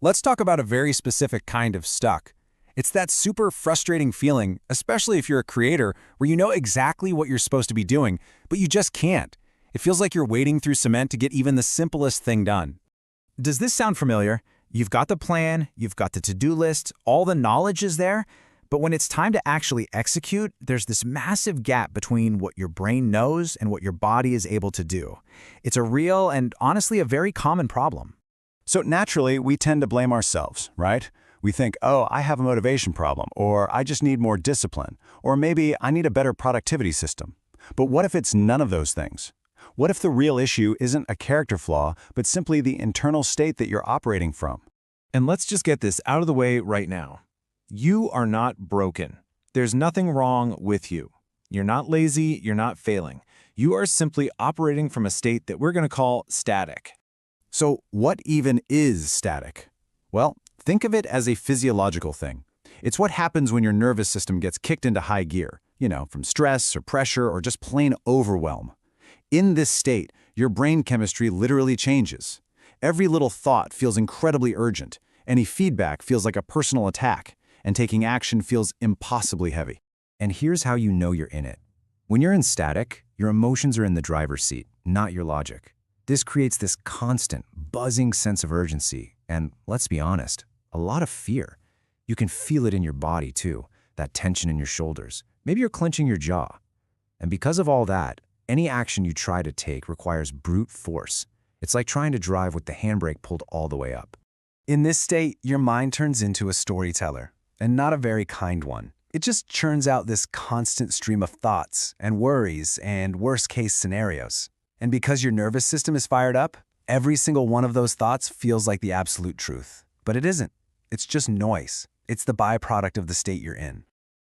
Let's talk about a very specific kind of stuck. It's that super frustrating feeling, especially if you're a creator, where you know exactly what you're supposed to be doing, but you just can't. It feels like you're wading through cement to get even the simplest thing done. Does this sound familiar? You've got the plan, you've got the to-do list, all the knowledge is there, but when it's time to actually execute, there's this massive gap between what your brain knows and what your body is able to do. It's a real and honestly a very common problem. So naturally, we tend to blame ourselves, right? We think, oh, I have a motivation problem, or I just need more discipline, or maybe I need a better productivity system. But what if it's none of those things? What if the real issue isn't a character flaw, but simply the internal state that you're operating from? And let's just get this out of the way right now. You are not broken. There's nothing wrong with you. You're not lazy, you're not failing. You are simply operating from a state that we're going to call static. So what even is static? Well, think of it as a physiological thing. It's what happens when your nervous system gets kicked into high gear, from stress or pressure or just plain overwhelm. In this state, your brain chemistry literally changes. Every little thought feels incredibly urgent. Any feedback feels like a personal attack, and taking action feels impossibly heavy. And here's how you know you're in it. When you're in static, your emotions are in the driver's seat, not your logic. This creates this constant, buzzing sense of urgency, and let's be honest, a lot of fear. You can feel it in your body too, that tension in your shoulders. Maybe you're clenching your jaw. And because of all that, any action you try to take requires brute force. It's like trying to drive with the handbrake pulled all the way up. In this state, your mind turns into a storyteller, and not a very kind one. It just churns out this constant stream of thoughts and worries and worst-case scenarios. And because your nervous system is fired up, every single one of those thoughts feels like the absolute truth. But it isn't. It's just noise. It's the byproduct of the state you're in.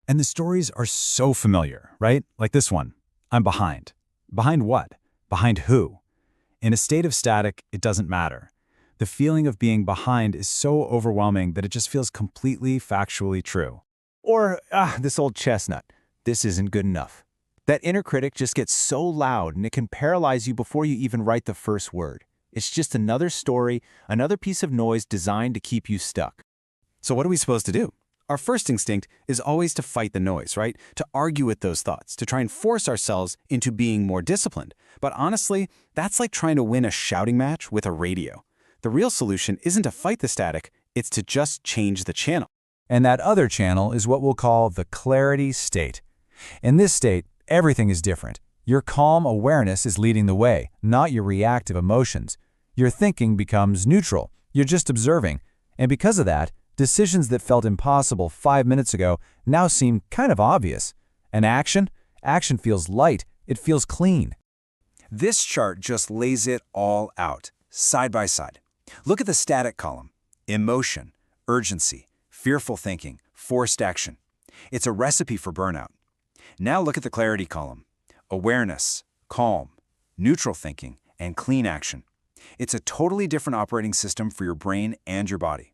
And the stories are so familiar, right? Like this one. I'm behind. Behind what? Behind who? In a state of static, it doesn't matter. The feeling of being behind is so overwhelming that it just feels completely factually true. Or, this old chestnut. This isn't good enough. That inner critic just gets so loud and it can paralyze you before you even write the first word. It's just another story, another piece of noise designed to keep you stuck. So what are we supposed to do? Our first instinct is always to fight the noise, right? To argue with those thoughts, to try and force ourselves into being more disciplined. But honestly, that's like trying to win a shouting match with a radio. The real solution isn't to fight the static, it's to just change the channel. And that other channel is what we'll call the clarity state. In this state, everything is different. Your calm awareness is leading the way, not your reactive emotions. Your thinking becomes neutral. You're just observing. And because of that, decisions that felt impossible 5 minutes ago now seem kind of obvious. And action feels light. It feels clean. This chart just lays it all out, side by side. Look at the static column. Emotion, urgency, fearful thinking, forced action. It's a recipe for burnout. Now look at the clarity column. Awareness, calm, neutral thinking, and clean action. It's a totally different operating system for your brain and your body.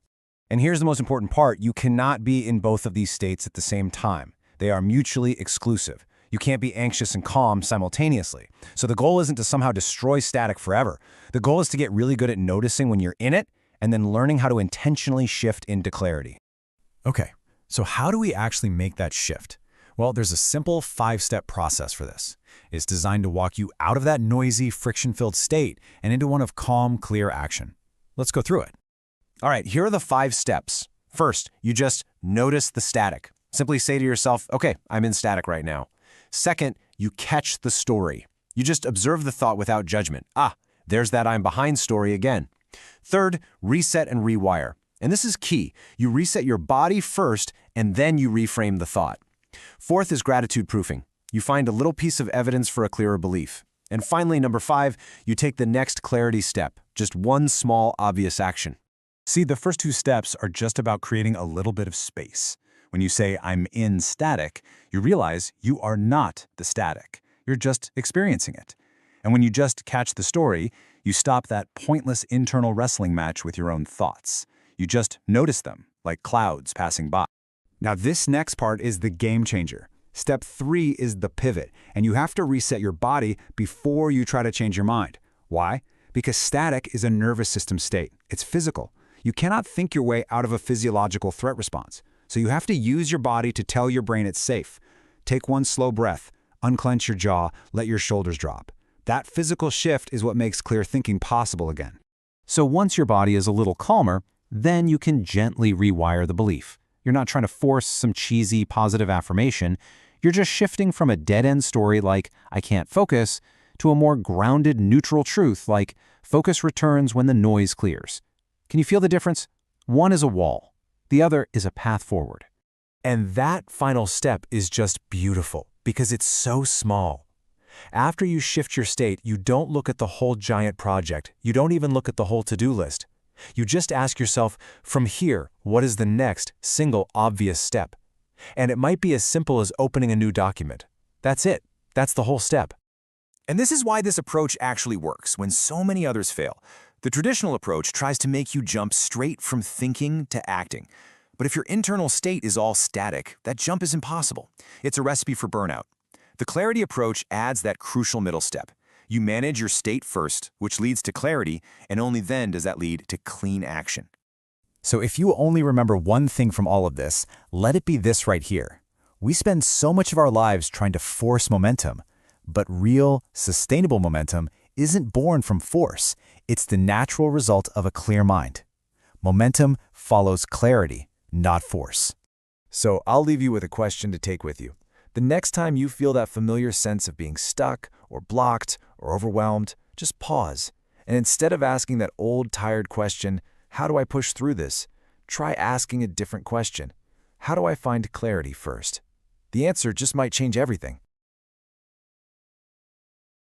And here's the most important part. You cannot be in both of these states at the same time. They are mutually exclusive. You can't be anxious and calm simultaneously. So the goal isn't to somehow destroy static forever. The goal is to get really good at noticing when you're in it and then learning how to intentionally shift into clarity. Okay, so how do we actually make that shift? Well, there's a simple 5-step process for this. It's designed to walk you out of that noisy, friction-filled state and into one of calm, clear action. Let's go through it. All right, here are the 5 steps. First, you just notice the static. Simply say to yourself, okay, I'm in static right now. Second, you catch the story. You just observe the thought without judgment. There's that I'm behind story again. Third, reset and rewire. And this is key. You reset your body first, and then you reframe the thought. Fourth is gratitude proofing. You find a little piece of evidence for a clearer belief. And finally, number 5, you take the next clarity step, just one small, obvious action. See, the first 2 steps are just about creating a little bit of space. When you say, I'm in static, you realize you are not the static. You're just experiencing it. And when you just catch the story, you stop that pointless internal wrestling match with your own thoughts. You just notice them, like clouds passing by. Now, this next part is the game changer. Step 3 is the pivot, and you have to reset your body before you try to change your mind. Why? Because static is a nervous system state. It's physical. You cannot think your way out of a physiological threat response. So you have to use your body to tell your brain it's safe. Take one slow breath, unclench your jaw, let your shoulders drop. That physical shift is what makes clear thinking possible again. So once your body is a little calmer, then you can gently rewire the belief. You're not trying to force some cheesy positive affirmation. You're just shifting from a dead-end story like, I can't focus, to a more grounded, neutral truth like, focus returns when the noise clears. Can you feel the difference? One is a wall. The other is a path forward. And that final step is just beautiful because it's so small. After you shift your state, you don't look at the whole giant project. You don't even look at the whole to-do list. You just ask yourself, from here, what is the next single obvious step? And it might be as simple as opening a new document. That's it. That's the whole step. And this is why this approach actually works when so many others fail. The traditional approach tries to make you jump straight from thinking to acting. But if your internal state is all static, that jump is impossible. It's a recipe for burnout. The Klariti approach adds that crucial middle step. You manage your state first, which leads to clarity, and only then does that lead to clean action. So if you only remember one thing from all of this, let it be this right here. We spend so much of our lives trying to force momentum, but real, sustainable momentum isn't born from force. It's the natural result of a clear mind. Momentum follows clarity, not force. So I'll leave you with a question to take with you. The next time you feel that familiar sense of being stuck or blocked or overwhelmed, just pause. And instead of asking that old, tired question, how do I push through this? Try asking a different question. How do I find clarity first? The answer just might change everything.